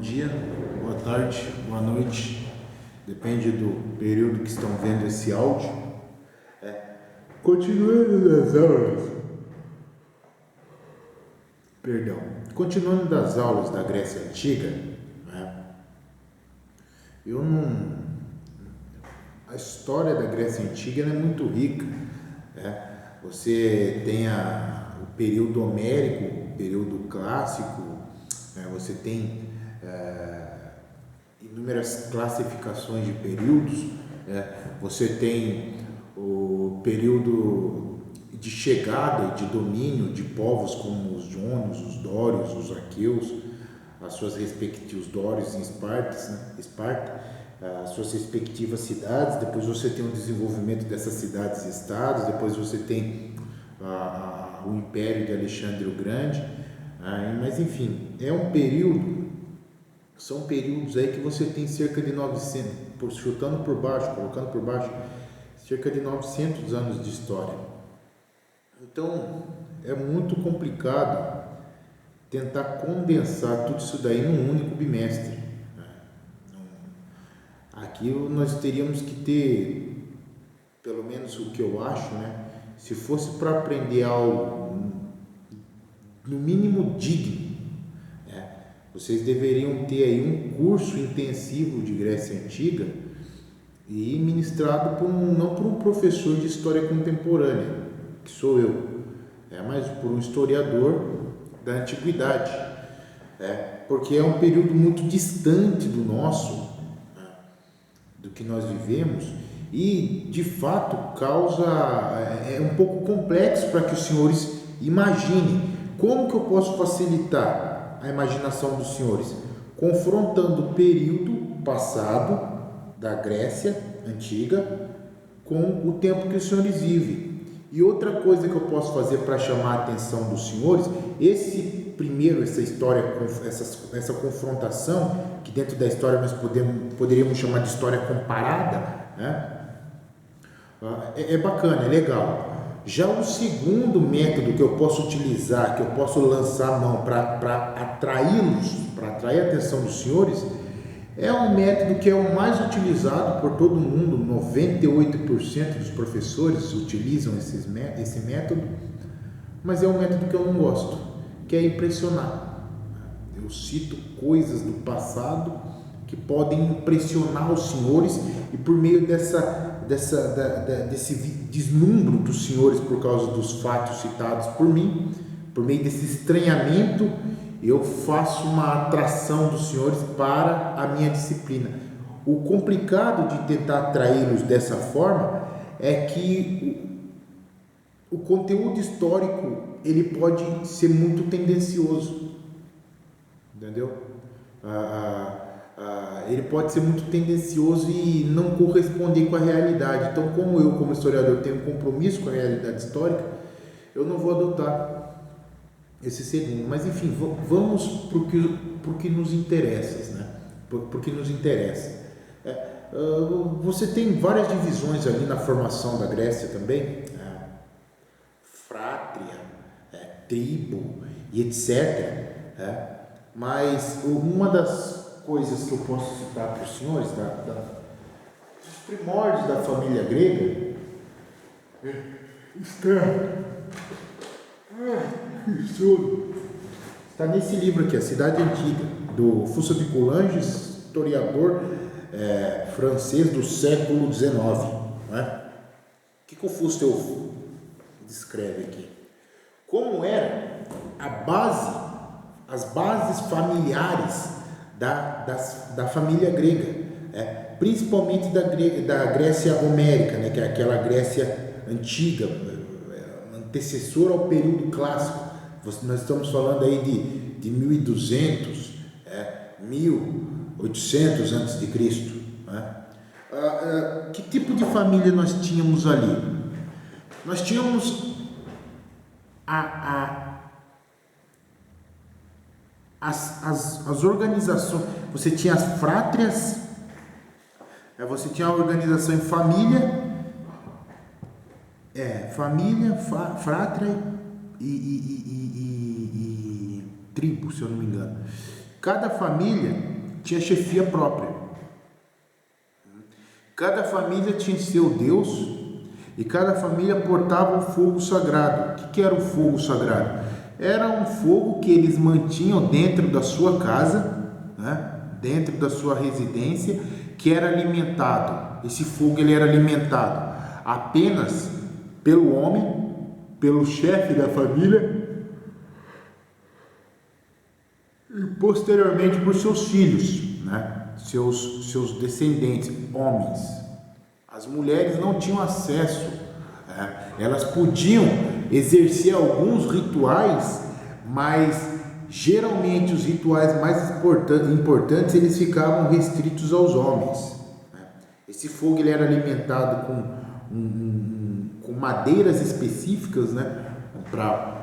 dia, boa tarde, boa noite, depende do período que estão vendo esse áudio. Continuando das aulas da Grécia Antiga, a história da Grécia Antiga é muito rica. Você tem o período homérico, o período clássico, você tem inúmeras classificações de períodos, você tem o período de chegada e de domínio de povos como os jônios, os dórios, os aqueus, as suas respectivos dórios em Esparta, as suas respectivas cidades. Depois você tem o desenvolvimento dessas cidades e estados. Depois você tem o Império de Alexandre o Grande. Mas enfim, são períodos aí que você tem cerca de 900, colocando por baixo, cerca de 900 anos de história. Então, é muito complicado tentar condensar tudo isso daí num único bimestre. Aqui nós teríamos que ter, pelo menos o que eu acho, se fosse para aprender algo no mínimo digno, vocês deveriam ter aí um curso intensivo de Grécia Antiga e ministrado não por um professor de história contemporânea, que sou eu, mas por um historiador da antiguidade, porque é um período muito distante do nosso, do que nós vivemos, e de fato é um pouco complexo para que os senhores imaginem. Como que eu posso facilitar a imaginação dos senhores? Confrontando o período passado da Grécia Antiga com o tempo que os senhores vivem. E outra coisa que eu posso fazer para chamar a atenção dos senhores, essa história, essa confrontação, que dentro da história nós poderíamos chamar de história comparada, é bacana, é legal. Já o segundo método que eu posso utilizar, que eu posso lançar a mão para atraí-los, para atrair a atenção dos senhores, é um método que é o mais utilizado por todo mundo. 98% dos professores utilizam esse método, mas é um método que eu não gosto, que é impressionar. Eu cito coisas do passado que podem impressionar os senhores, e por meio desse deslumbro dos senhores por causa dos fatos citados por mim, por meio desse estranhamento, eu faço uma atração dos senhores para a minha disciplina. O complicado de tentar atraí-los dessa forma é que o conteúdo histórico ele pode ser muito tendencioso, entendeu? Ele pode ser muito tendencioso e não corresponder com a realidade. Então, como historiador, tenho um compromisso com a realidade histórica, eu não vou adotar esse segundo. Mas, enfim, vamos para o que nos interessa, Porque nos interessa. Você tem várias divisões ali na formação da Grécia também, frátria, tribo e etc. Mas uma das coisas que eu posso citar para os senhores, dos primórdios da família grega, está nesse livro aqui, A Cidade Antiga, do Fusso de Coulanges, historiador francês do século XIX. O que o Fusso descreve aqui? Como era as bases familiares da família grega, principalmente da Grécia homérica, que é aquela Grécia antiga, antecessora ao período clássico. Nós estamos falando aí de 1200, 1800 antes de Cristo. Que tipo de família nós tínhamos ali? Nós tínhamos as organizações. Você tinha as frátrias, você tinha a organização em família, frátria e tribo, se eu não me engano. Cada família tinha chefia própria. Cada família tinha seu Deus e cada família portava um fogo sagrado. O que era o fogo sagrado? Era um fogo que eles mantinham dentro da sua casa, né? Dentro da sua residência, que era alimentado. Esse fogo ele era alimentado apenas pelo homem, pelo chefe da família e posteriormente por seus filhos, né? Seus descendentes, homens. As mulheres não tinham acesso, né? Elas podiam exercer alguns rituais, mas geralmente os rituais mais importantes eles ficavam restritos aos homens. Esse fogo ele era alimentado com madeiras específicas, né?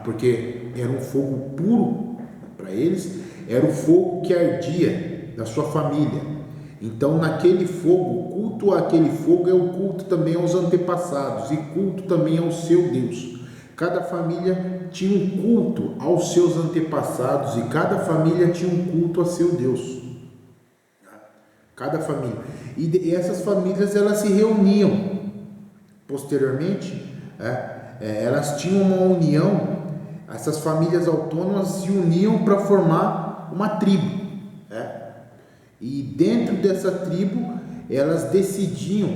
Porque era um fogo puro para eles, era o fogo que ardia da sua família. Então, naquele fogo, o culto àquele fogo é o culto também aos antepassados e culto também ao seu Deus. Cada família tinha um culto aos seus antepassados e cada família tinha um culto a seu Deus. Cada família. E essas famílias elas se reuniam. Posteriormente, elas tinham uma união. Essas famílias autônomas se uniam para formar uma tribo. E dentro dessa tribo, elas decidiam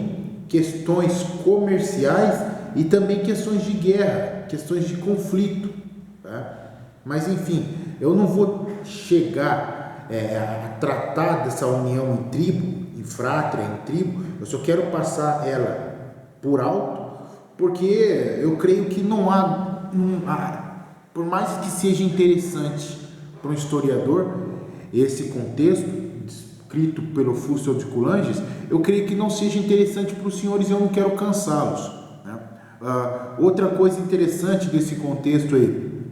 questões comerciais e também questões de guerra, questões de conflito. Mas enfim, eu não vou chegar a tratar dessa união em tribo, em frátria, em tribo. Eu só quero passar ela por alto, porque eu creio que não há, por mais que seja interessante para um historiador esse contexto escrito pelo Fúcio de Coulanges, eu creio que não seja interessante para os senhores e eu não quero cansá-los, né? Outra coisa interessante desse contexto aí,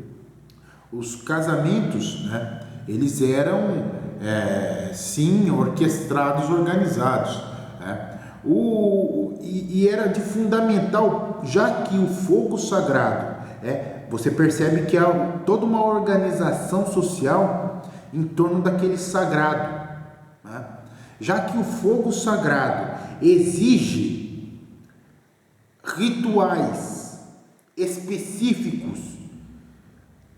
os casamentos, né, eles eram sim orquestrados, organizados, né? E era de fundamental, já que o fogo sagrado, você percebe que há toda uma organização social em torno daquele sagrado, né? Já que o fogo sagrado exige rituais específicos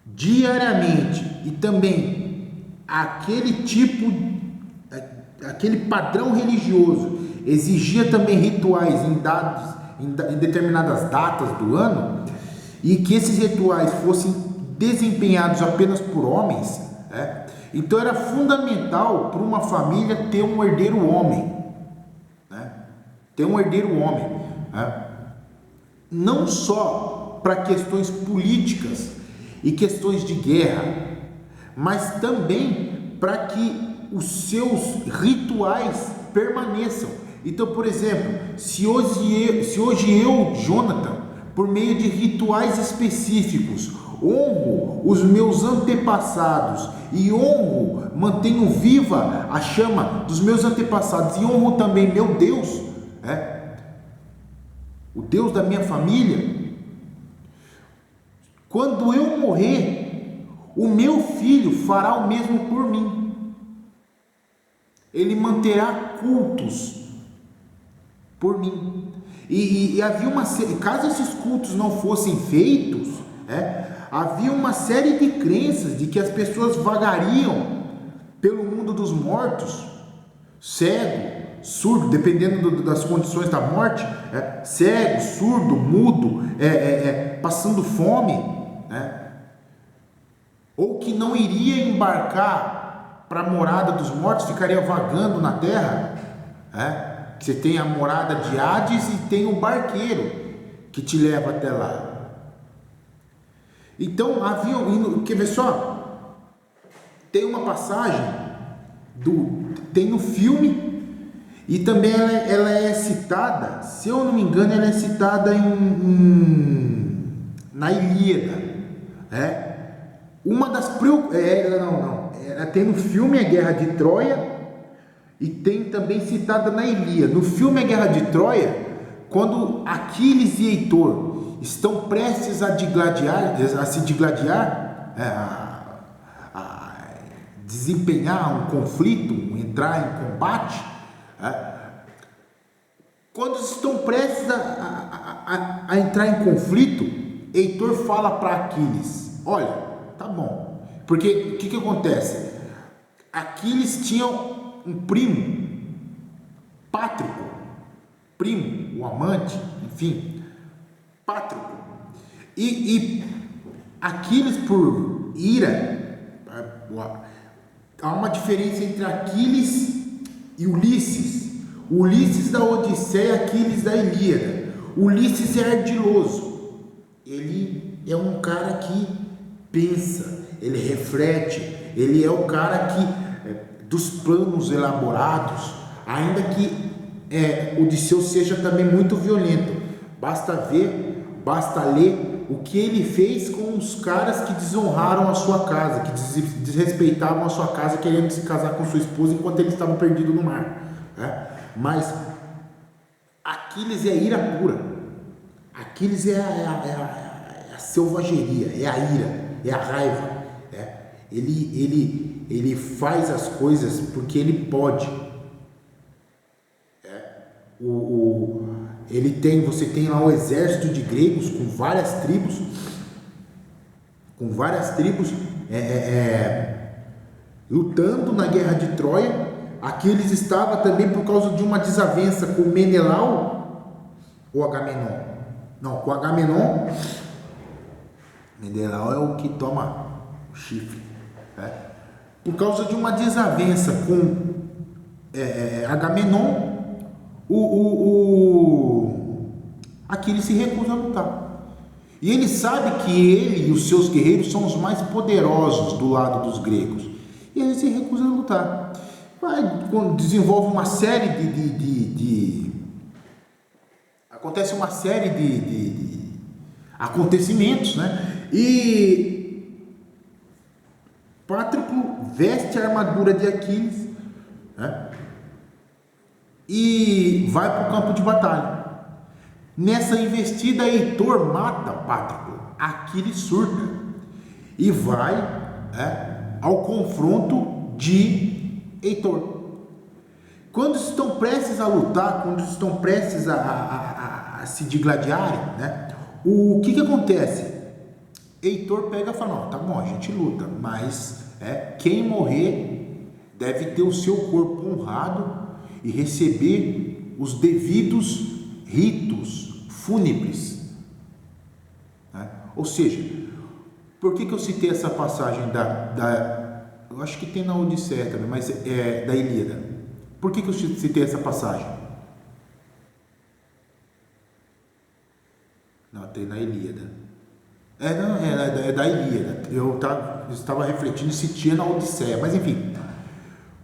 diariamente e também aquele padrão religioso exigia também rituais em determinadas datas do ano, e que esses rituais fossem desempenhados apenas por homens, então era fundamental para uma família ter um herdeiro homem, né? Ter um herdeiro homem, né? Não só para questões políticas e questões de guerra, mas também para que os seus rituais permaneçam. Então, por exemplo, se hoje eu, Jonathan, por meio de rituais específicos, honro os meus antepassados e mantenho viva a chama dos meus antepassados e honro também meu Deus, o Deus da minha família, quando eu morrer, o meu filho fará o mesmo por mim. Ele manterá cultos por mim. E havia uma série, caso esses cultos não fossem feitos, havia uma série de crenças de que as pessoas vagariam pelo mundo dos mortos, cego, surdo, dependendo das condições da morte, cego, surdo, mudo, passando fome, ou que não iria embarcar para a morada dos mortos, ficaria vagando na terra. Você tem a morada de Hades e tem o barqueiro que te leva até lá. Então quer ver só? Tem uma passagem tem no filme, e também ela é citada, se eu não me engano, ela é citada na Ilíada, uma das ela tem no filme A Guerra de Troia e tem também citada na Ilíada. No filme A Guerra de Troia, quando Aquiles e Heitor estão prestes a se digladiar, desempenhar um conflito, entrar em combate, quando estão prestes a entrar em conflito, Heitor fala para Aquiles: olha, tá bom, porque o que acontece? Aquiles tinha um primo, Pátroclo, primo, o amante, enfim, Pátroclo, e Aquiles, por ira, há uma diferença entre Aquiles e Ulisses. Ulisses da Odisseia, Aquiles da Ilíada. Ulisses é ardiloso, ele é um cara que pensa, ele reflete, ele é o cara que dos planos elaborados, ainda que Odisseu seja também muito violento. Basta ler o que ele fez com os caras que desonraram a sua casa, que desrespeitavam a sua casa, querendo se casar com sua esposa enquanto eles estavam perdidos no mar. Mas Aquiles é ira pura. Aquiles é a selvageria, é a ira, é a raiva. Ele faz as coisas porque ele pode. Você tem lá um exército de gregos com várias tribos lutando na guerra de Troia. Aquiles estava também por causa de uma desavença com Menelau ou Agamenon. Não, com Agamenon. Menelau é o que toma o chifre. Por causa de uma desavença com Agamenon, Aquiles se recusa a lutar. E ele sabe que ele e os seus guerreiros são os mais poderosos do lado dos gregos. E ele se recusa a lutar. Desenvolve uma série acontece uma série de acontecimentos, né? E Pátroclo veste a armadura de Aquiles, né? E vai para o campo de batalha. Nessa investida, Heitor mata Pátroclo. Aquiles surta e vai ao confronto de Heitor. Quando estão prestes a lutar, quando estão prestes a se digladiarem, né? O que acontece? Heitor pega e fala: não, tá bom, a gente luta, mas quem morrer deve ter o seu corpo honrado e receber os devidos ritos fúnebres, né? Ou seja, por que eu citei essa passagem eu acho que tem na Odisseia também, mas da Ilíada? Por que eu citei essa passagem? Não, tem na Ilíada. É da Ilíada. Eu estava refletindo se tinha na Odisseia, mas enfim.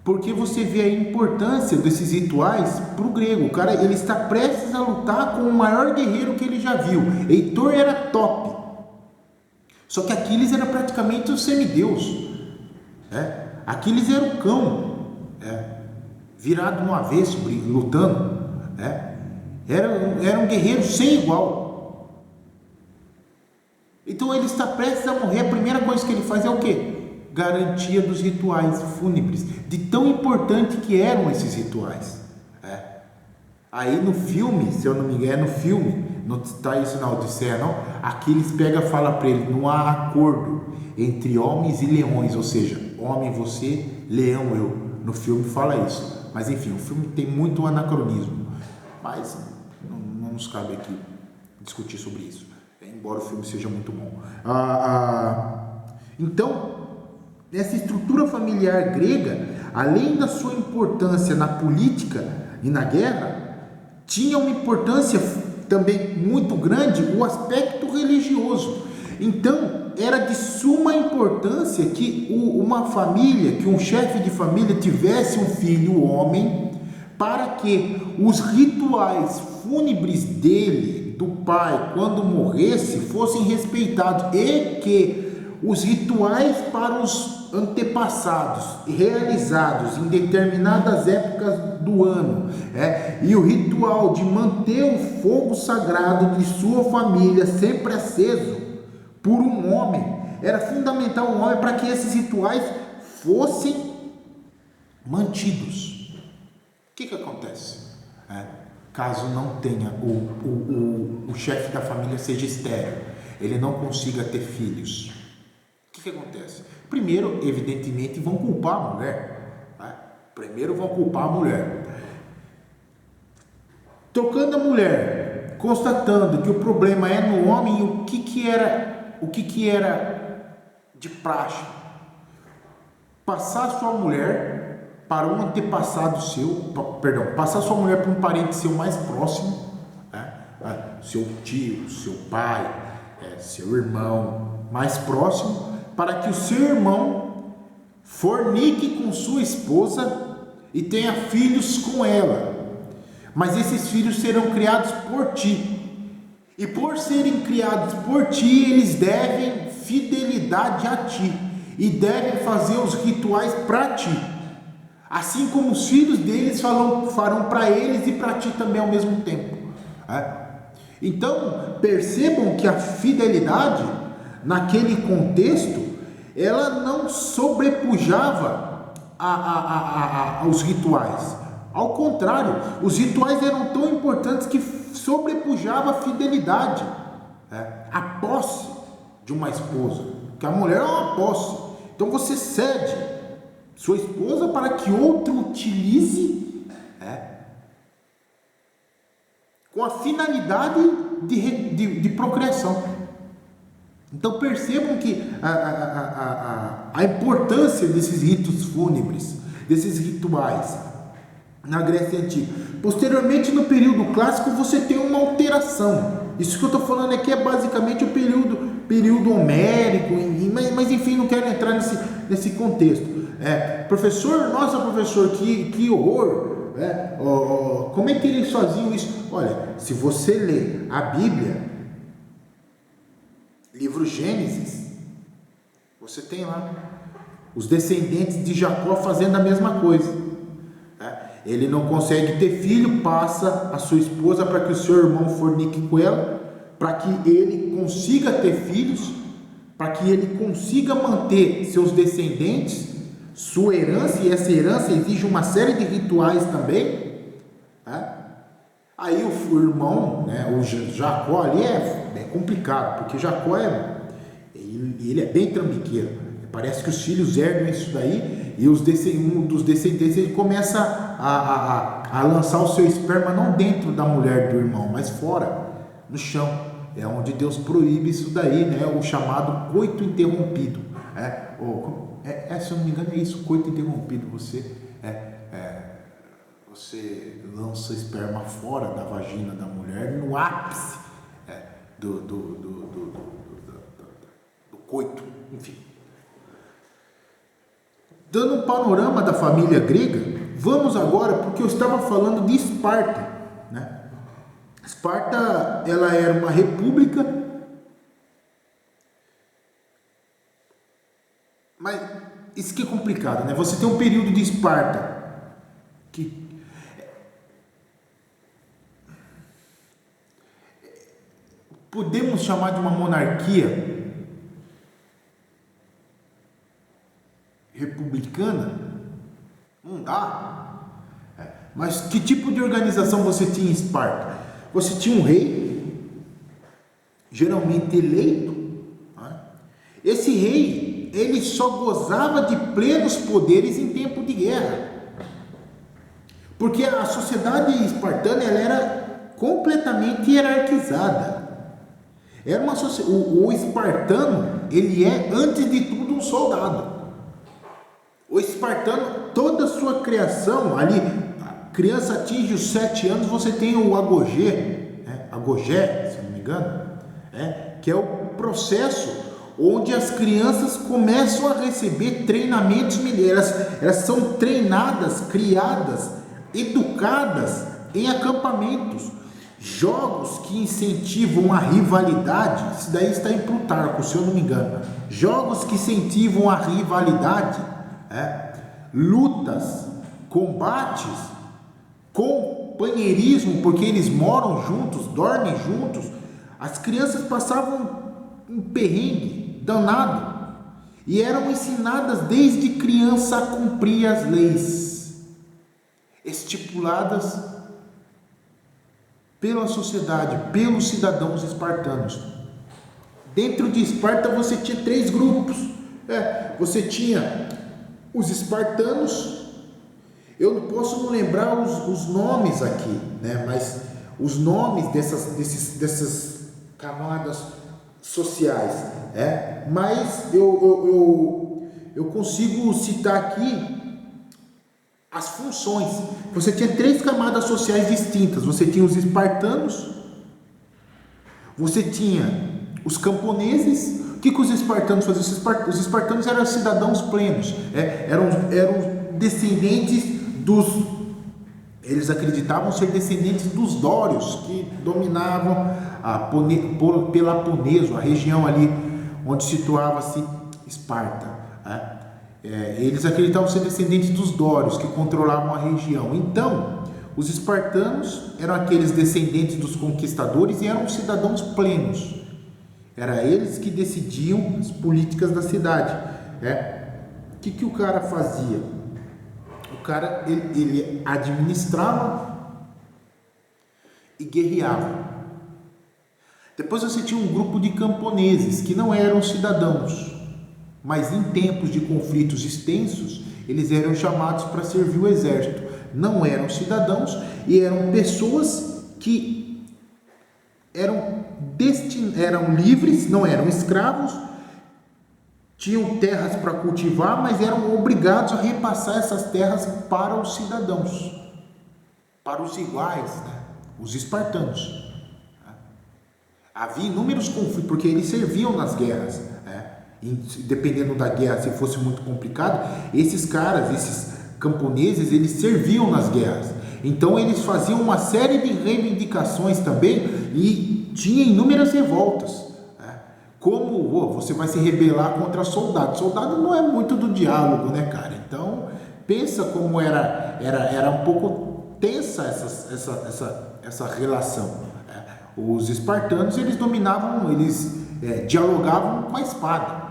Porque você vê a importância desses rituais para o grego. O cara, ele está prestes a lutar com o maior guerreiro que ele já viu. Heitor era top. Só que Aquiles era praticamente um semideus. Aquiles era o cão, virado no avesso, lutando. Era um guerreiro sem igual. Então ele está prestes a morrer. A primeira coisa que ele faz é o quê? Garantia dos rituais fúnebres, de tão importante que eram esses rituais. Aí no filme, se eu não me engano, no filme, não está isso na Odisseia não, Aquiles pega e fala para ele: não há acordo entre homens e leões, ou seja, homem você, leão eu. No filme fala isso, mas enfim, o filme tem muito anacronismo, mas não nos cabe aqui discutir sobre isso, embora o filme seja muito bom. Então, essa estrutura familiar grega, além da sua importância na política e na guerra, tinha uma importância também muito grande o aspecto religioso. Então, era de suma importância que uma família, que um chefe de família tivesse um filho homem, para que os rituais fúnebres dele, do pai, quando morresse, fossem respeitados, e que os rituais para os antepassados realizados em determinadas épocas do ano, e o ritual de manter o fogo sagrado de sua família sempre aceso por um homem, era fundamental um homem para que esses rituais fossem mantidos. O que acontece? Caso não tenha o chefe da família seja estéril, ele não consiga ter filhos, o que acontece? Primeiro, evidentemente, vão culpar a mulher. Primeiro vão culpar a mulher. Trocando a mulher, constatando que o problema é no homem, o que era de praxe? Passar sua mulher para um antepassado seu, passar sua mulher para um parente seu mais próximo, seu tio, seu pai, seu irmão mais próximo, para que o seu irmão fornique com sua esposa e tenha filhos com ela. Mas esses filhos serão criados por ti. E por serem criados por ti, eles devem fidelidade a ti. E devem fazer os rituais para ti. Assim como os filhos deles farão para eles e para ti também ao mesmo tempo. Então, percebam que a fidelidade, naquele contexto, ela não sobrepujava os rituais. Ao contrário, os rituais eram tão importantes que sobrepujava a fidelidade, a posse de uma esposa, porque a mulher é uma posse. Então você cede sua esposa para que outro utilize com a finalidade de procriação. Então percebam que a importância desses ritos fúnebres, desses rituais na Grécia Antiga. Posteriormente, no período clássico, você tem uma alteração. Isso que eu estou falando aqui é basicamente o período homérico, mas enfim, não quero entrar nesse contexto. Professor, que horror! Como é que eles faziam isso? Olha, se você ler a Bíblia, livro Gênesis, você tem lá os descendentes de Jacó fazendo a mesma coisa. Ele não consegue ter filho, passa a sua esposa para que o seu irmão fornique com ela, para que ele consiga ter filhos, para que ele consiga manter seus descendentes, sua herança, e essa herança exige uma série de rituais também. Aí o irmão, o Jacó ali é complicado, porque Jacó ele é bem trambiqueiro. Parece que os filhos herdam isso daí, e um dos descendentes ele começa a lançar o seu esperma não dentro da mulher do irmão, mas fora, no chão. É onde Deus proíbe isso daí, o chamado coito interrompido. Se eu não me engano é isso, coito interrompido. Você lança esperma fora da vagina da mulher no ápice do coito, enfim. Dando um panorama da família grega, vamos agora, porque eu estava falando de Esparta. Esparta, ela era uma república, mas isso que é complicado, Você tem um período de Esparta que podemos chamar de uma monarquia republicana? Não dá. Mas que tipo de organização você tinha em Esparta? Você tinha um rei, geralmente eleito. Esse rei, ele só gozava de plenos poderes em tempo de guerra, porque a sociedade espartana ela era completamente hierarquizada. Era o espartano, ele é antes de tudo um soldado. O espartano, toda a sua criação, ali, a criança atinge os 7 anos, você tem o agogé, se não me engano, que é o processo onde as crianças começam a receber treinamentos militares. Elas são treinadas, criadas, educadas em acampamentos, jogos que incentivam a rivalidade. Isso daí está em Plutarco, se eu não me engano. Jogos que incentivam a rivalidade, lutas, combates, companheirismo, porque eles moram juntos, dormem juntos. As crianças passavam um perrengue danado e eram ensinadas desde criança a cumprir as leis. estipuladas pela sociedade, pelos cidadãos espartanos. Dentro de Esparta você tinha 3 grupos. Você tinha os espartanos. Eu não posso não lembrar os nomes aqui, né? Mas os nomes dessas camadas sociais, mas eu consigo citar aqui as funções. Você tinha 3 camadas sociais distintas. Você tinha os espartanos, você tinha os camponeses. O que os espartanos faziam? Os espartanos eram cidadãos plenos, eram descendentes eles acreditavam ser descendentes dos dórios, que dominavam a Peloponeso, a região ali onde situava-se Esparta. Eles acreditavam ser descendentes dos dórios, que controlavam a região. Então, os espartanos eram aqueles descendentes dos conquistadores e eram cidadãos plenos. Era eles que decidiam as políticas da cidade. O que o cara fazia? O cara, ele administrava e guerreava. Depois você tinha um grupo de camponeses que não eram cidadãos, mas em tempos de conflitos extensos, eles eram chamados para servir o exército. Não eram cidadãos e eram pessoas que eram livres, não eram escravos, tinham terras para cultivar, mas eram obrigados a repassar essas terras para os cidadãos, para os iguais, os espartanos. Havia inúmeros conflitos, porque eles serviam nas guerras, dependendo da guerra, se fosse muito complicado, esses camponeses, eles serviam nas guerras. Então eles faziam uma série de reivindicações também e tinha inúmeras revoltas. Como você vai se rebelar contra soldado? Soldado não é muito do diálogo, né, cara? Então, pensa como era um pouco tensa essa relação. Os espartanos, eles dominavam, eles dialogavam com a espada,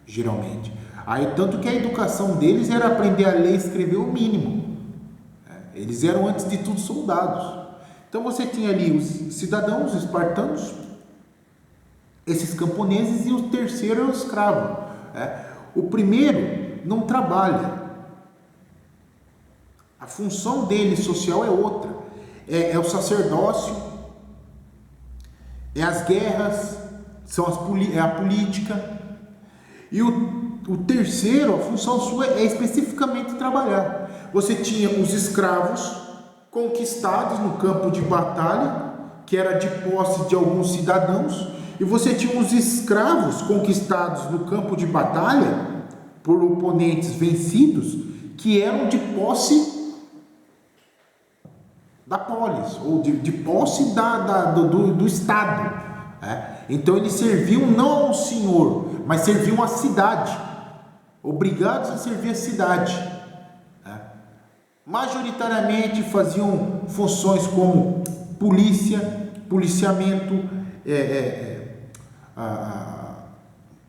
geralmente. Aí, tanto que a educação deles era aprender a ler e escrever o mínimo. Eles eram, antes de tudo, soldados. Então, você tinha ali os cidadãos, os espartanos, esses camponeses, e o terceiro é o escravo. O primeiro não trabalha. A função dele social é outra. É o sacerdócio, é as guerras, é a política. E o terceiro, a função sua é especificamente trabalhar. Você tinha os escravos conquistados no campo de batalha, que era de posse de alguns cidadãos, e você tinha os escravos conquistados no campo de batalha por oponentes vencidos, que eram de posse da polis, ou de posse do Estado. Então eles serviam não ao senhor, mas serviam à cidade, obrigados a servir a cidade. Majoritariamente faziam funções como policiamento,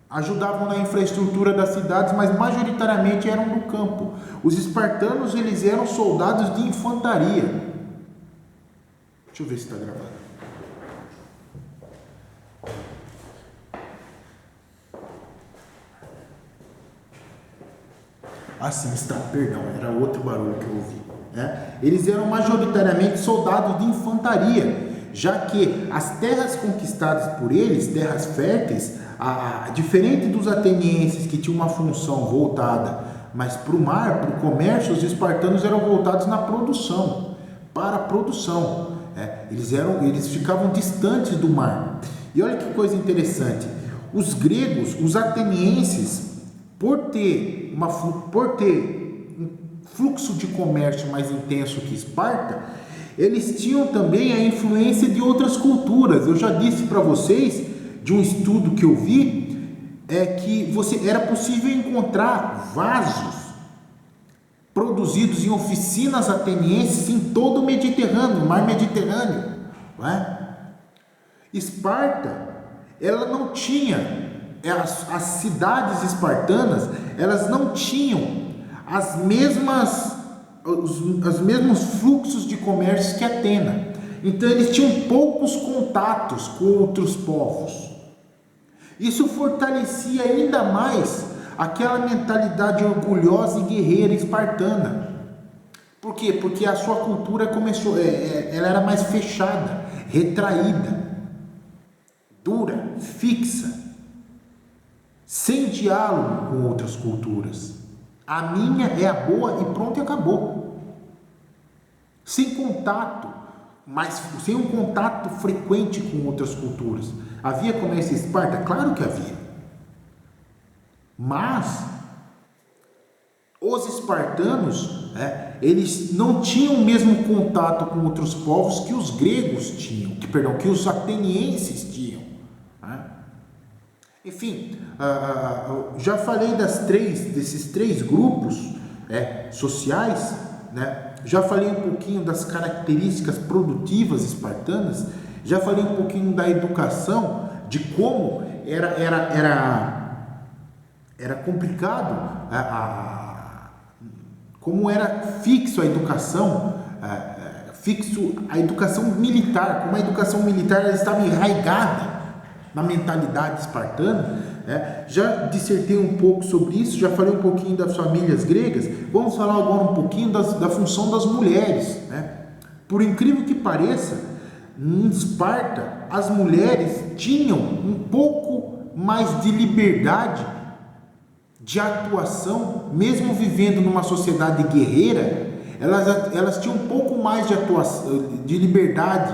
ajudavam na infraestrutura das cidades, mas majoritariamente eram do campo. Os espartanos, eles eram soldados de infantaria. Deixa eu ver se está gravando. Sim, está, perdão, era outro barulho que eu ouvi. Eles eram majoritariamente soldados de infantaria, já que as terras conquistadas por eles, terras férteis, diferente dos atenienses, que tinham uma função voltada mais para o mar, para o comércio, os espartanos eram voltados na produção, para a produção. Eles ficavam distantes do mar. E olha que coisa interessante, os gregos, os atenienses, por ter um fluxo de comércio mais intenso que Esparta, eles tinham também a influência de outras culturas. Eu já disse para vocês, de um estudo que eu vi, que era possível encontrar vasos produzidos em oficinas atenienses em todo o Mediterrâneo, mar Mediterrâneo. Esparta, ela não tinha, as cidades espartanas, elas não tinham as mesmas os mesmos fluxos de comércio que Atena. Então eles tinham poucos contatos com outros povos. Isso fortalecia ainda mais aquela mentalidade orgulhosa e guerreira espartana. Por quê? Porque a sua cultura começou, ela era mais fechada, retraída, dura, fixa, sem diálogo com outras culturas. A minha é a boa e pronto, e acabou. Sem contato, mas sem um contato frequente com outras culturas. Havia comércio em Esparta? Claro que havia. Mas os espartanos, eles não tinham o mesmo contato com outros povos que os gregos tinham, que os atenienses tinham. Enfim, já falei desses três grupos sociais, já falei um pouquinho das características produtivas espartanas, já falei um pouquinho da educação, de como era complicado, como era fixo a educação, militar, como a educação militar ela estava enraizada na mentalidade espartana. Já dissertei um pouco sobre isso, já falei um pouquinho das famílias gregas. Vamos falar agora um pouquinho da função das mulheres. Por incrível que pareça, em Esparta, as mulheres tinham um pouco mais de liberdade de atuação, mesmo vivendo numa sociedade guerreira, elas tinham um pouco mais de liberdade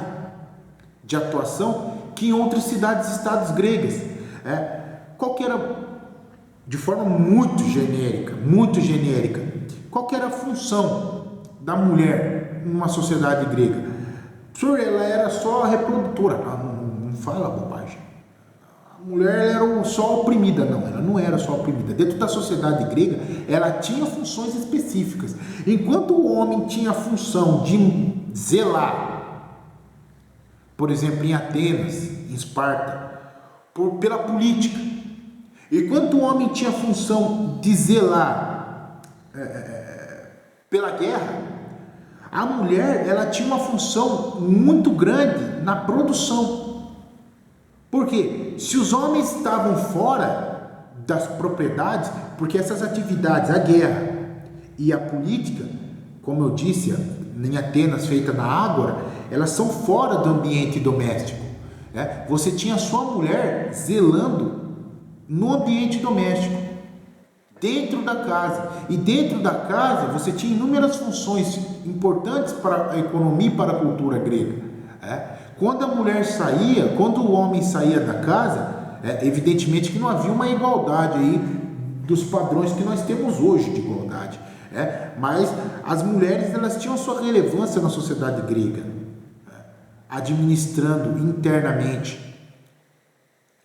de atuação que em outras cidades-estados gregas. Qual que era, de forma muito genérica, qual que era a função da mulher numa sociedade grega? Senhor, ela era só a reprodutora. Não fala bobagem. A mulher era só oprimida. Não, ela não era só oprimida. Dentro da sociedade grega, ela tinha funções específicas. Enquanto o homem tinha a função de zelar, por exemplo, em Atenas, em Esparta, pela política. Enquanto o homem tinha a função de zelar pela guerra, a mulher ela tinha uma função muito grande na produção. Por quê? Se os homens estavam fora das propriedades, porque essas atividades, a guerra e a política, como eu disse, em Atenas, feita na Ágora, elas são fora do ambiente doméstico. Você tinha só a mulher zelando no ambiente doméstico, dentro da casa. E dentro da casa você tinha inúmeras funções importantes para a economia e para a cultura grega. Quando a mulher saía, quando o homem saía da casa, evidentemente que não havia uma igualdade aí dos padrões que nós temos hoje de igualdade. Mas as mulheres elas tinham sua relevância na sociedade grega, administrando internamente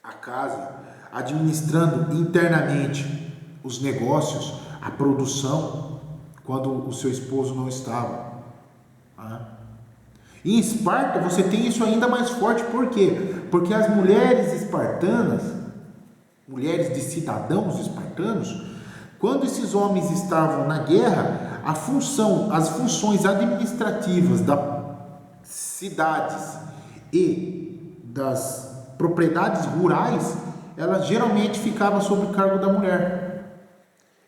a casa, administrando internamente os negócios, a produção, quando o seu esposo não estava. Em Esparta você tem isso ainda mais forte. Por quê? Porque as mulheres espartanas, mulheres de cidadãos espartanos, quando esses homens estavam na guerra, as funções administrativas das cidades e das propriedades rurais, elas geralmente ficavam sob o cargo da mulher.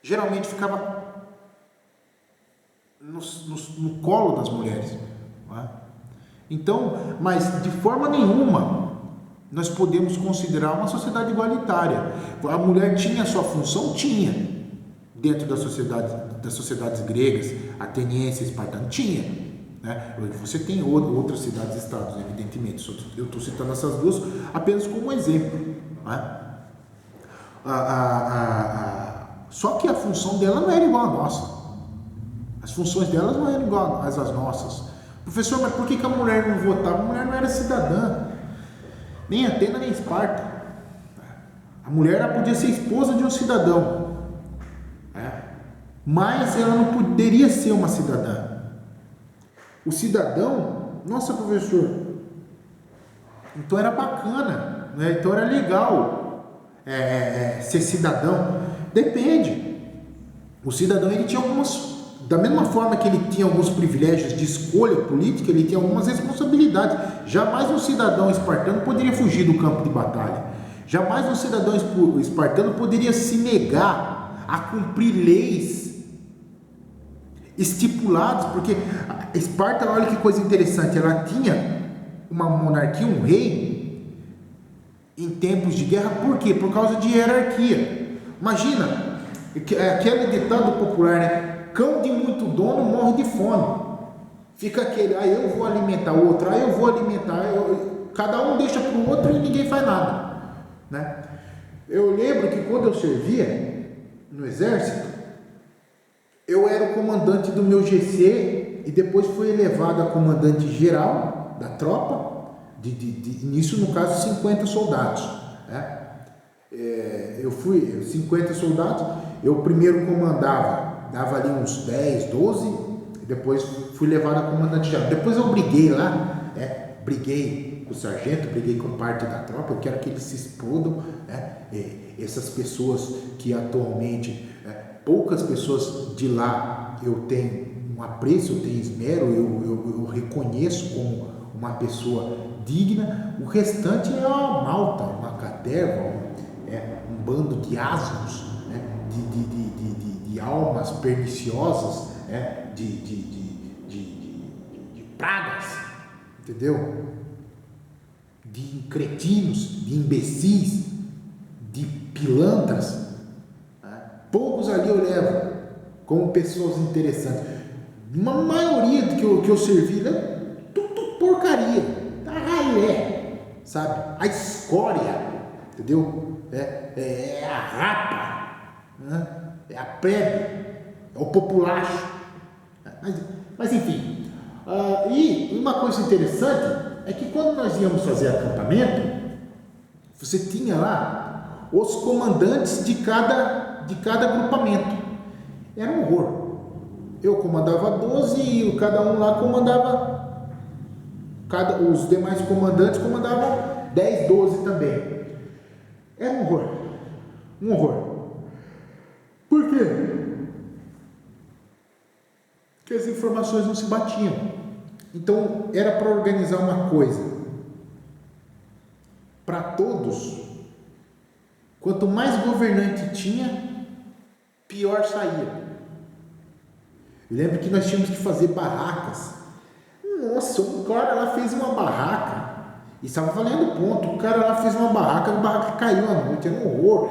Geralmente ficava no colo das mulheres. Então, mas de forma nenhuma nós podemos considerar uma sociedade igualitária. A mulher tinha a sua função? Tinha. Dentro das sociedades gregas, atenienses, espartanas, tinha. Você tem outras cidades-estados, evidentemente. Eu estou citando essas duas apenas como exemplo. Só que a função dela não era igual à nossa. As funções delas não eram igual às nossas. Professor, mas por que a mulher não votava? A mulher não era cidadã, nem Atena nem Esparta. A mulher ela podia ser esposa de um cidadão, mas ela não poderia ser uma cidadã. O cidadão, nossa, professor, então era bacana, então era legal ser cidadão. Depende. O cidadão ele tinha algumas da mesma forma que ele tinha alguns privilégios de escolha política, ele tinha algumas responsabilidades. Jamais um cidadão espartano poderia fugir do campo de batalha. Jamais um cidadão espartano poderia se negar a cumprir leis estipuladas, porque Esparta, olha que coisa interessante, ela tinha uma monarquia, um rei, em tempos de guerra. Por quê? Por causa de hierarquia. Imagina, aquele ditado popular, né? Cão de muito dono morre de fome. Fica aquele, eu vou alimentar o outro, eu vou alimentar, cada um deixa para o outro e ninguém faz nada, né? Eu lembro que quando eu servia no exército, eu era o comandante do meu GC e depois fui elevado a comandante geral da tropa, de início no caso 50 soldados, né? Eu fui 50 soldados, eu primeiro comandava, dava ali uns 10, 12, e depois fui levado a comandante geral. Depois eu briguei lá, né? Briguei com o sargento, briguei com parte da tropa, eu quero que eles se explodam, né? Essas pessoas que atualmente, poucas pessoas de lá eu tenho um apreço, eu tenho esmero, eu reconheço como uma pessoa digna. O restante é uma malta, uma caterva, um bando de asnos, né? de almas perniciosas, né? de pragas, entendeu? De cretinos, de imbecis, de pilantras. Poucos ali eu levo como pessoas interessantes. Uma maioria do que eu servi, né? Tudo porcaria, a ralé, sabe? A escória, entendeu? É a rapa, né? É a plebe, é o populacho. Mas enfim. E uma coisa interessante é que quando nós íamos fazer acampamento, você tinha lá os comandantes de cada agrupamento. Era um horror. Eu comandava 12 e cada um lá comandava, os demais comandantes comandavam 10, 12 também. Era um horror. Um horror. Por quê? Porque as informações não se batiam. Então era para organizar uma coisa para todos. Quanto mais governante tinha, pior saía. Eu lembro que nós tínhamos que fazer barracas. Nossa, um cara lá fez uma barraca e estava valendo ponto. O cara lá fez uma barraca, a barraca caiu à noite, era um horror.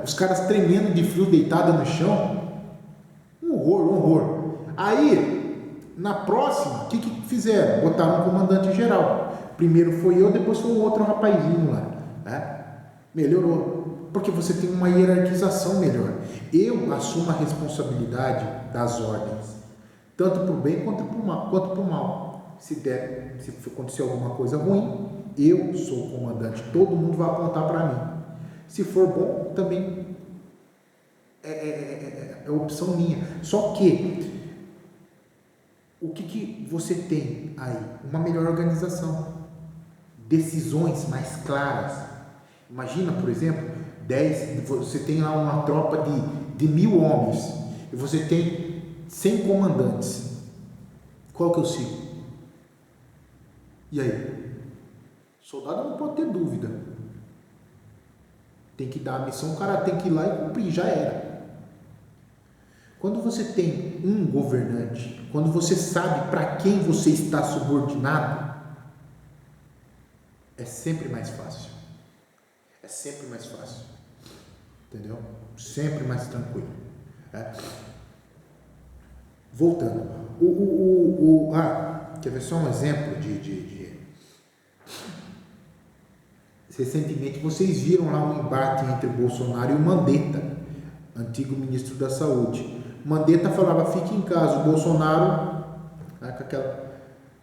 Os caras tremendo de frio, deitados no chão. Um horror. Aí, na próxima, o que fizeram? Botaram um comandante geral. Primeiro foi eu, depois foi um outro rapazinho lá, né? Melhorou, porque você tem uma hierarquização melhor. Eu assumo a responsabilidade das ordens, tanto para o bem quanto para o mal. Se acontecer alguma coisa ruim, eu sou o comandante, todo mundo vai apontar para mim. Se for bom, também é opção minha. Só que o que você tem aí? Uma melhor organização, decisões mais claras. Imagina, por exemplo, 10, você tem lá uma tropa de 1000 homens e você tem 100 comandantes. Qual que eu sigo? E aí? O soldado não pode ter dúvida. Tem que dar a missão, o cara tem que ir lá e cumprir, já era. Quando você tem um governante, quando você sabe para quem você está subordinado, é sempre mais fácil. É sempre mais fácil. Entendeu? Sempre mais tranquilo. Voltando. Quer ver só um exemplo Recentemente vocês viram lá um embate entre Bolsonaro e o Mandetta, antigo ministro da Saúde. Mandetta falava, fique em casa. O Bolsonaro, com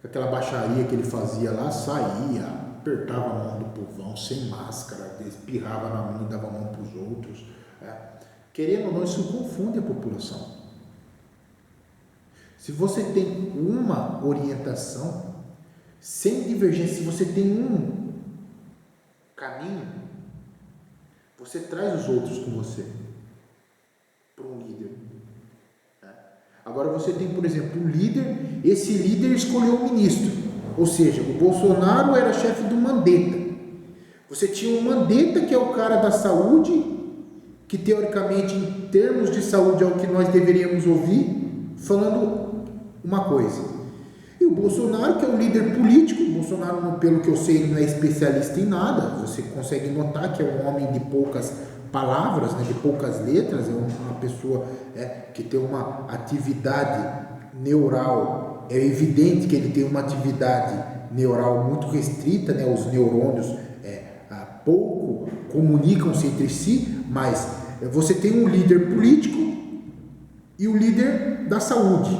aquela baixaria que ele fazia lá, saía, apertava a mão do povão sem máscara, espirrava na mão e dava a mão para os outros. Querendo ou não, isso confunde a população. Se você tem uma orientação, sem divergência, se você tem um caminho, você traz os outros com você para um líder. A Agora você tem, por exemplo, um líder, esse líder escolheu um ministro, ou seja, o Bolsonaro era chefe do Mandetta. Você tinha o Mandetta, que é o cara da saúde, que teoricamente, em termos de saúde, é o que nós deveríamos ouvir, falando uma coisa. E o Bolsonaro, que é um líder político. O Bolsonaro, pelo que eu sei, não é especialista em nada. Você consegue notar que é um homem de poucas palavras, né, de poucas letras, é uma pessoa que tem uma atividade neural. É evidente que ele tem uma atividade neural muito restrita, né, os neurônios pouco comunicam-se entre si, mas você tem um líder político e o líder da saúde.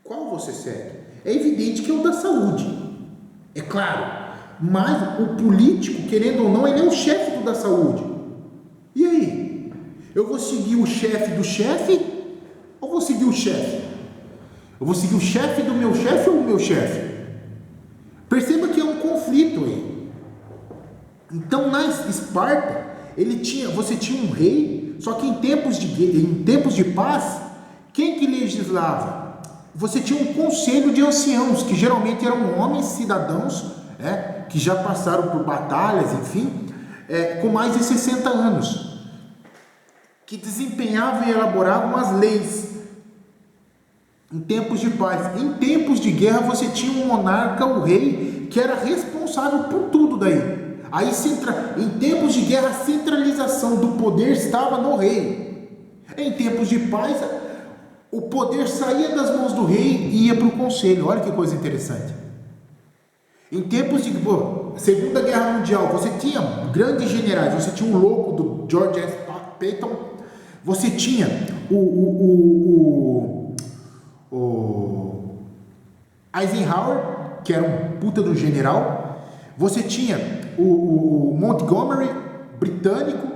Qual você segue? É evidente que é o da saúde, é claro, mas o político, querendo ou não, ele é o chefe do da saúde. E aí? Eu vou seguir o chefe do chefe ou vou seguir o chefe? Eu vou seguir o chefe do meu chefe ou o meu chefe? Perceba que é um conflito aí. Então, na Esparta, você tinha um rei, só que em tempos de paz, quem que legislava? Você tinha um conselho de anciãos, que geralmente eram homens cidadãos, que já passaram por batalhas, enfim, com mais de 60 anos, que desempenhavam e elaboravam as leis em tempos de paz. Em tempos de guerra, você tinha um monarca, o rei, que era responsável por tudo daí. Aí, em tempos de guerra, a centralização do poder estava no rei. Em tempos de paz, o poder saía das mãos do rei e ia para o conselho. Olha que coisa interessante. Em tempos de Segunda Guerra Mundial, você tinha grandes generais. Você tinha o louco do George S. Patton. Você tinha o Eisenhower, que era um puta do general. Você tinha o Montgomery, britânico.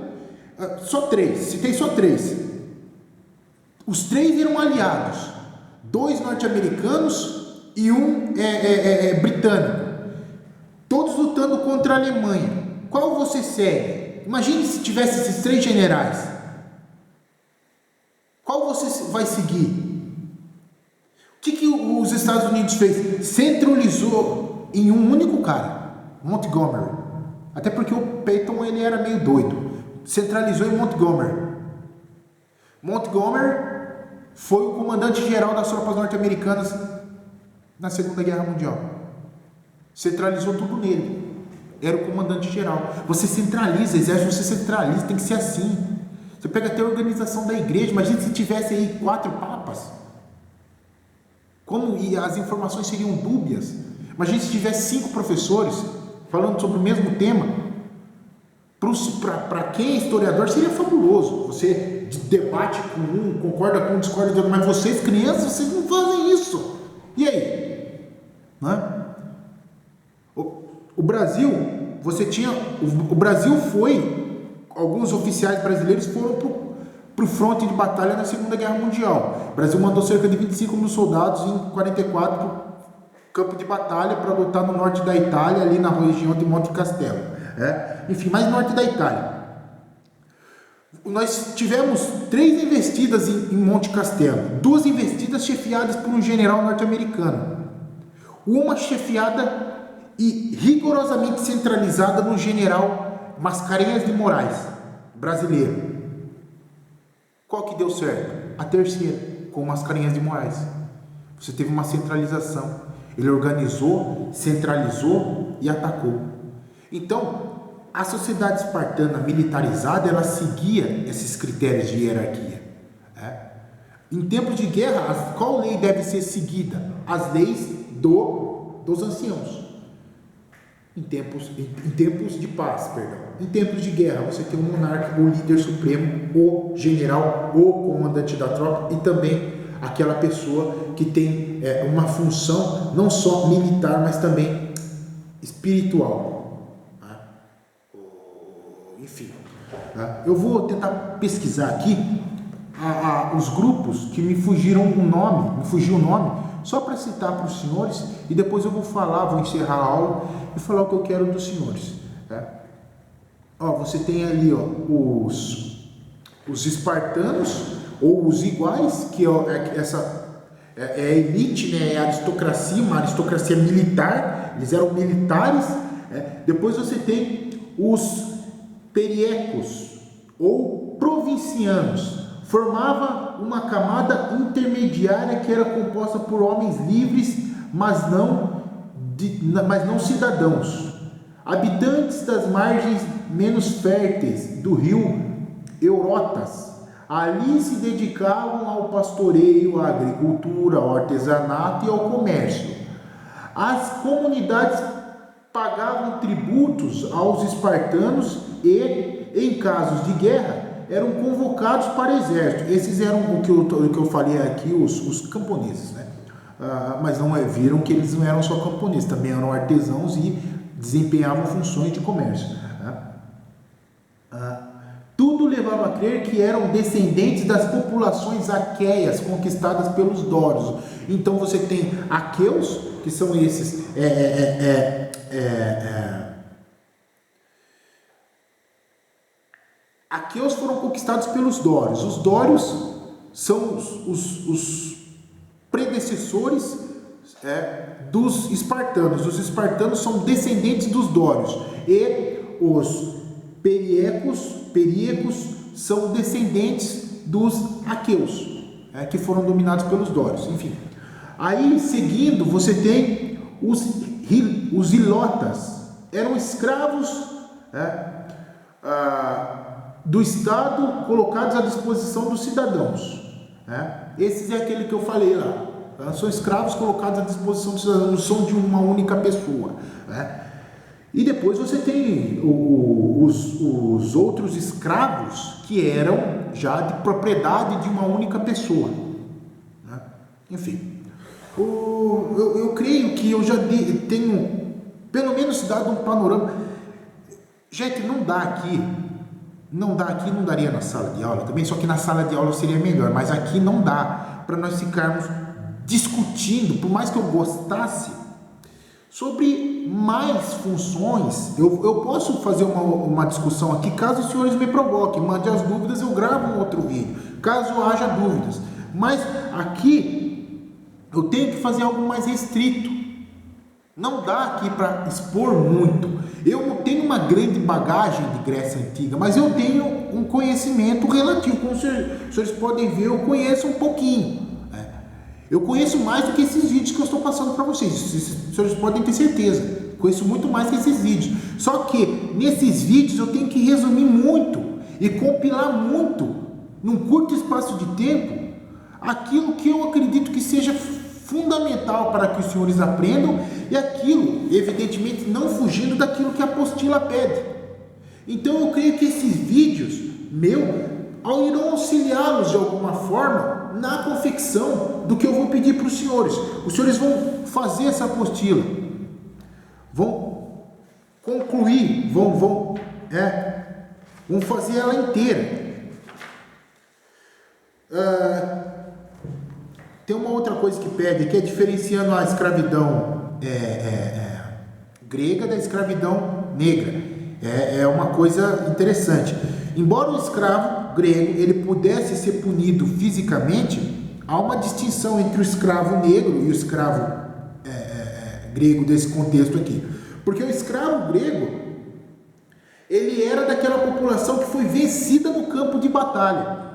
Só três, citei só três. Os três eram aliados, 2 norte-americanos e um britânico, todos lutando contra a Alemanha. Qual você segue? Imagine se tivesse esses 3 generais. Qual você vai seguir? O que os Estados Unidos fez? Centralizou em um único cara, Montgomery. Até porque o Patton ele era meio doido. Centralizou em Montgomery. Montgomery foi o comandante-geral das tropas norte-americanas na Segunda Guerra Mundial. Centralizou tudo nele. Era o comandante-geral. Você centraliza, exército, você centraliza, tem que ser assim. Você pega até a organização da igreja. Imagina se tivesse aí 4 papas. E as informações seriam dúbias. Imagina se tivesse 5 professores falando sobre o mesmo tema. Para quem é historiador seria fabuloso. Você debate com um, concorda com um, discorda com outro, mas vocês, crianças, vocês não fazem isso. E aí? Né? O Brasil, o Brasil alguns oficiais brasileiros foram para o fronte de batalha na Segunda Guerra Mundial. O Brasil mandou cerca de 25 mil soldados em 44 para o campo de batalha para lutar no norte da Itália, ali na região de Monte Castelo. Enfim, mais norte da Itália. Nós tivemos 3 investidas em Monte Castelo, 2 investidas chefiadas por um general norte-americano, uma chefiada e rigorosamente centralizada no general Mascarenhas de Moraes, brasileiro. Qual que deu certo? A terceira, com Mascarenhas de Moraes. Você teve uma centralização. Ele organizou, centralizou e atacou. Então, a sociedade espartana militarizada, ela seguia esses critérios de hierarquia. Em tempos de guerra, qual lei deve ser seguida? As leis dos anciãos. Em tempos de paz, perdão. Em tempos de guerra, você tem o monarca, o líder supremo, o general, o comandante da tropa e também aquela pessoa que tem uma função não só militar, mas também espiritual. Enfim, eu vou tentar pesquisar aqui os grupos que me fugiu o nome, só para citar para os senhores, e depois eu vou encerrar a aula e falar o que eu quero dos senhores. Você tem ali os espartanos, ou os iguais, que é essa é a elite, né? É a aristocracia, uma aristocracia militar, eles eram militares. Depois você tem os periecos ou provincianos, formava uma camada intermediária que era composta por homens livres, mas não cidadãos, habitantes das margens menos férteis do rio Eurotas. Ali se dedicavam ao pastoreio, à agricultura, ao artesanato e ao comércio. As comunidades pagavam tributos aos espartanos e, em casos de guerra, eram convocados para o exército. Esses eram o que eu falei aqui, os camponeses, né? Mas não viram que eles não eram só camponeses, também eram artesãos e desempenhavam funções de comércio. Tudo levava a crer que eram descendentes das populações aqueias conquistadas pelos dórios. Então você tem aqueus, que são esses aqueus foram conquistados pelos dórios. Os dórios são os predecessores dos espartanos. Os espartanos são descendentes dos dórios. E os períecos são descendentes dos aqueus, que foram dominados pelos dórios. Enfim, aí seguindo você tem os ilotas, eram escravos do Estado colocados à disposição dos cidadãos. Esses é aquele que eu falei lá. São escravos colocados à disposição dos cidadãos, não são de uma única pessoa. E depois você tem os outros escravos que eram já de propriedade de uma única pessoa. Enfim, eu creio que eu já tenho pelo menos dado um panorama. Gente, não daria na sala de aula também, só que na sala de aula seria melhor, mas aqui não dá para nós ficarmos discutindo, por mais que eu gostasse, sobre mais funções. Eu posso fazer uma discussão aqui, caso os senhores me provoquem, mande as dúvidas, eu gravo um outro vídeo, caso haja dúvidas, mas aqui eu tenho que fazer algo mais restrito. Não dá aqui para expor muito. Eu não tenho uma grande bagagem de Grécia Antiga, mas eu tenho um conhecimento relativo. Como os senhores podem ver, eu conheço um pouquinho. Eu conheço mais do que esses vídeos que eu estou passando para vocês. Os senhores podem ter certeza. Conheço muito mais que esses vídeos. Só que nesses vídeos eu tenho que resumir muito e compilar muito, num curto espaço de tempo, aquilo que eu acredito que seja fundamental para que os senhores aprendam, e aquilo, evidentemente, não fugindo daquilo que a apostila pede. Então eu creio que esses vídeos irão auxiliá-los de alguma forma na confecção do que eu vou pedir para os senhores. Os senhores vão fazer essa apostila, vão concluir, vão fazer ela inteira. Tem uma outra coisa que pede, que é diferenciando a escravidão grega da escravidão negra. É uma coisa interessante. Embora o escravo grego ele pudesse ser punido fisicamente, há uma distinção entre o escravo negro e o escravo grego desse contexto aqui. Porque o escravo grego, ele era daquela população que foi vencida no campo de batalha.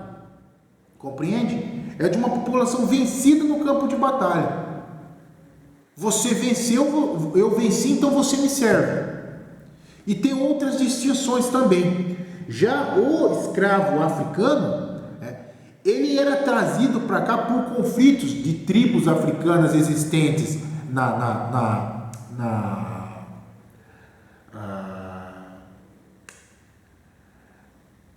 Compreende? É de uma população vencida no campo de batalha. Você venceu, eu venci, então você me serve. E tem outras distinções também. Já o escravo africano, ele era trazido para cá por conflitos de tribos africanas existentes na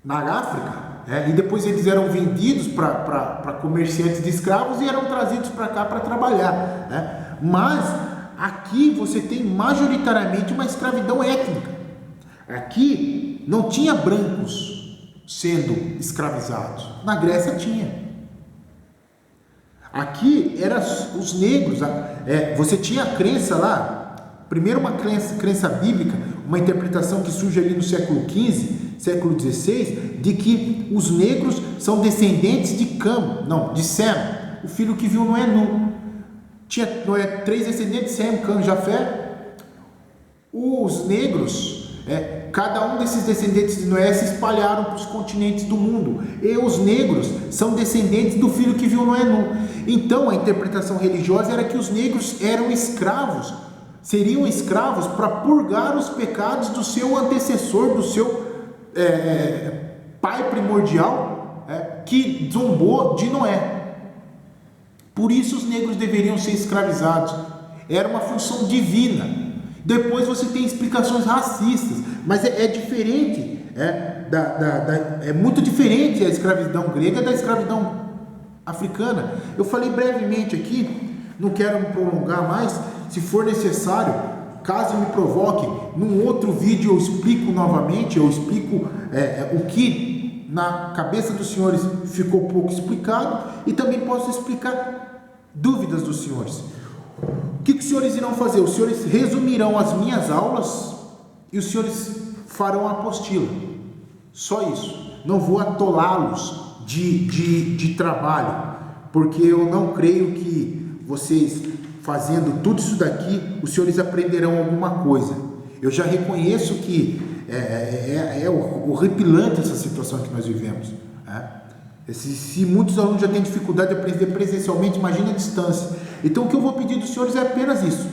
África. E depois eles eram vendidos para comerciantes de escravos e eram trazidos para cá para trabalhar. Mas aqui você tem majoritariamente uma escravidão étnica. Aqui não tinha brancos sendo escravizados. Na Grécia tinha. Aqui eram os negros. Você tinha a crença lá, primeiro uma crença bíblica, uma interpretação que surge ali no século XV, século XVI, de que os negros são descendentes de Sem. O filho que viu Noé nu. Tinha Noé 3 descendentes, Sem, Cã, Jafé. Os negros, cada um desses descendentes de Noé se espalharam para os continentes do mundo. E os negros são descendentes do filho que viu Noé nu. Então a interpretação religiosa era que os negros eram escravos, seriam escravos para purgar os pecados do seu antecessor, do seu pai primordial, que zombou de Noé. Por isso os negros deveriam ser escravizados. Era uma função divina. Depois você tem explicações racistas, mas é diferente, é muito diferente a escravidão grega da escravidão africana. Eu falei brevemente aqui, não quero me prolongar mais. Se for necessário, caso me provoque, num outro vídeo eu explico novamente, eu explico o que na cabeça dos senhores ficou pouco explicado, e também posso explicar dúvidas dos senhores. O que os senhores irão fazer? Os senhores resumirão as minhas aulas e os senhores farão a apostila. Só isso. Não vou atolá-los de trabalho, porque eu não creio que vocês, fazendo tudo isso daqui, os senhores aprenderão alguma coisa. Eu já reconheço que é horripilante essa situação que nós vivemos. Se muitos alunos já têm dificuldade de aprender presencialmente, imagina a distância. Então o que eu vou pedir dos senhores é apenas isso: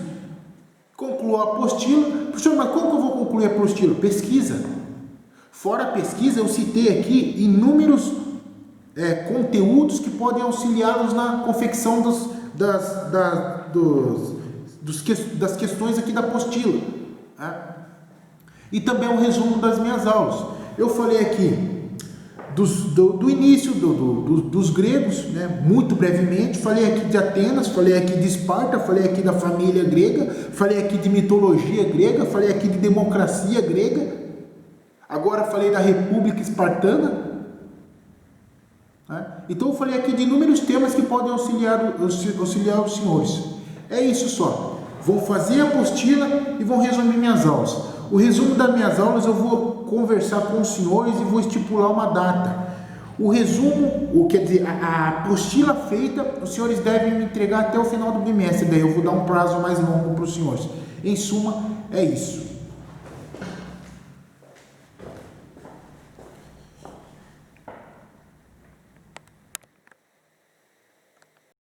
conclua a apostila. Professor, mas como que eu vou concluir a apostila? Pesquisa. Fora a pesquisa, eu citei aqui inúmeros conteúdos que podem auxiliá-los na confecção das questões aqui da apostila. E também um resumo das minhas aulas. Eu falei aqui do início dos gregos, muito brevemente. Falei aqui de Atenas, falei aqui de Esparta, falei aqui da família grega, falei aqui de mitologia grega, falei aqui de democracia grega. Agora falei da República Espartana. Então eu falei aqui de inúmeros temas que podem auxiliar os senhores. É isso só. Vão fazer a apostila e vão resumir minhas aulas. O resumo das minhas aulas eu vou conversar com os senhores e vou estipular uma data. O resumo, quer dizer, a apostila feita, os senhores devem me entregar até o final do bimestre. Daí eu vou dar um prazo mais longo para os senhores. Em suma, é isso.